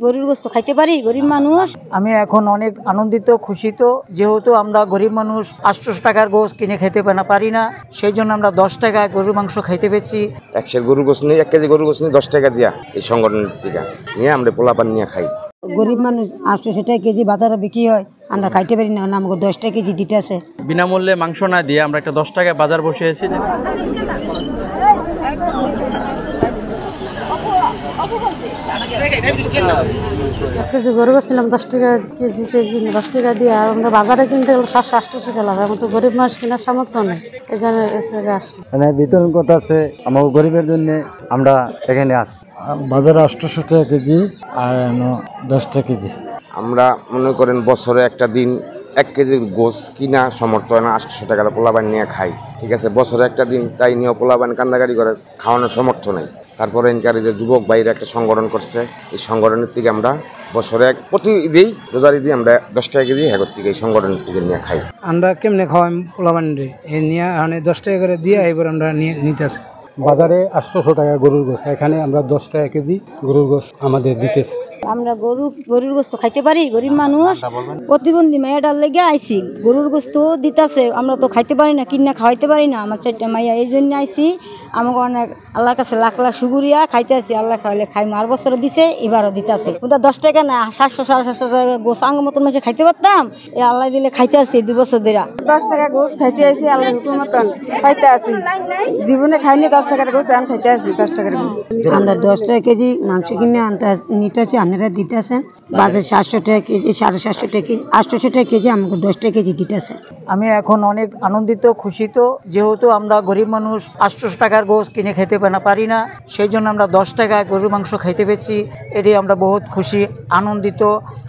গরুর গোস্ত খাইতে পারি, গরিব মানুষ। আমি এখন অনেক আনন্দিত খুশিত, যেহেতু আমরা গরিব মানুষ 800 টাকার গোস্ত কিনে খেতে পারি না, সেই জন্য আমরা 10 টাকায় গরুর মাংস খাইতে পেরেছি। 1 গরুর গোস্ত নিয়ে 1 কেজি গরুর গোস্ত নিয়ে 10 টাকা দিয়া এই সংগঠনের থেকে নিয়ে আমরা পোলাপান নিয়ে খাই। গরিব মানুষ 800 টাকা কেজি বাজারে বিক্রি হয়, আমরা খাইতে পারি না, আমাকে 10 টাকা কেজি দিতে আছে। বিনামূল্যে মাংস না দিয়ে আমরা একটা 10 টাকায় বাজার বসিয়েছি। কেজি গরু বেচছিলাম 10 টাকা কেজি, 10 টাকা দিয়ে। আর আমরা বাজারে কিনতে গেলে 700-800 টাকা লাগে, আমার তো গরিব মানুষ কেনার সামর্থ্য নেই, এই জন্য আসি। মানে বিতরণ কথা আছে আমার গরিবের জন্য আমরা এখানে আসি। বাজারে 800 টাকা কেজি আর 10 টাকা কেজি। আমরা মনে করেন বছরে একটা দিন 1 কেজি গোস্ত কিনা সমর্থ হয় না, 800 টাকার পোলাপান নিয়ে খাই, ঠিক আছে। বছরে একটা দিন তাই নিয়ে পোলাপান কান্দাকাটি করে খাওয়ানোর সমর্থ নাই। তারপরে ইনকারি যে যুবক ভাইরা একটা সংগঠন করছে, এই সংগঠনের থেকে আমরা বছরে প্রতি ঈদেই রোজার ঈদে আমরা 10 টাকা কেজি হ্যাগর থেকে এই সংগঠনের থেকে নিয়ে খাই। আমরা কেমনে খাওয়াই পোলাপান রে নিয়ে 10 টাকা করে দিয়ে এবার আমরা নিতে আসি। বাজারে 800 টাকা গরুর গোস্ত, এখানে আমরা 10 টাকা কেজি গরুর গোস্ত আমাদের দিতেছে। আমরা গরুর গোস্ত খাইতে পারি, গরিব মানুষ। প্রতিবন্ধী মাইয়াটার লেগে আইছি, গরুর গোস্ত দিতেছে, আমরা তো খাইতে পারি না, কিনা খাওয়াইতে পারি না। আমার 4টা মাইয়া এই জন্য আইছি। আমাকে অনেক আল্লাহর কাছে লাখ লাখ শুকরিয়া, খাইতে আসি। আল্লাহ খাওয়াইলে খাই, 8 বছর দিছে, এবারও দিতেছে। ওটা 10 টাকা না, 700-750 টাকা গোস্ত আঙ্গ মতন মাসে খাইতে পারতাম, এই আল্লাহ দিলে খাইতে আসি 2 বছর ধরে। 10 টাকা গোস্ত খাইতে আসি, আল্লাহ হুকুম মতন খাইতে আসি। জীবনে খাইনি 10 টাকার গোস্ত, আমি খাইতে আসি 10 টাকার গোস্ত। আমরা 10 টাকা কেজি মাংস কিনে নিতেছি, আপনারা দিতেছেন। বাজারে 700 টাকা কেজি, 750 টাকা কেজি, 800 টাকা কেজি, আমাকে 10 টাকা কেজি দিতেছে। আমি এখন অনেক আনন্দিত খুশিত, যেহেতু আমরা গরিব মানুষ 800 টাকার গোস্ত কিনে খেতে পারি না, সেই জন্য আমরা 10 টাকায় গরুর মাংস খাইতে পেরেছি। এটাই আমরা বহুত খুশি, আনন্দিত।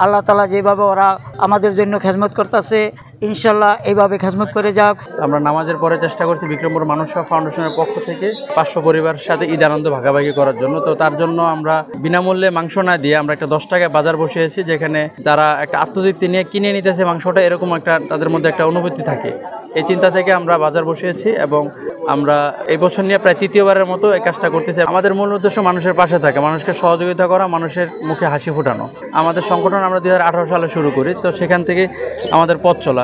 আল্লাহ তাআলা যেভাবে ওরা আমাদের জন্য খেদমত করতেছে, ইনশাল্লাহ এইভাবে খেদমত করে যাক। আমরা নামাজের পরে চেষ্টা করছি বিক্রমপুর মানুষ সেবা ফাউন্ডেশনের পক্ষ থেকে 500 পরিবারের সাথে ঈদ আনন্দ ভাগাভাগি করার জন্য। তো তার জন্য আমরা বিনামূল্যে মাংস না দিয়ে আমরা একটা 10 টাকায় বাজার বসিয়েছি, যেখানে তারা একটা আত্মতৃপ্তি নিয়ে কিনে নিতেছে মাংসটা, এরকম একটা তাদের মধ্যে একটা অনুভূতি থাকে। এই চিন্তা থেকে আমরা বাজার বসিয়েছি এবং আমরা এই বছর নিয়ে প্রায় 3য়বারের মতো এই কাজটা করতেছি। আমাদের মূল উদ্দেশ্য মানুষের পাশে থাকা, মানুষকে সহযোগিতা করা, মানুষের মুখে হাসি ফোটানো। আমাদের সংগঠন আমরা 2018 সালে শুরু করি, তো সেখান থেকে আমাদের পথ চলা।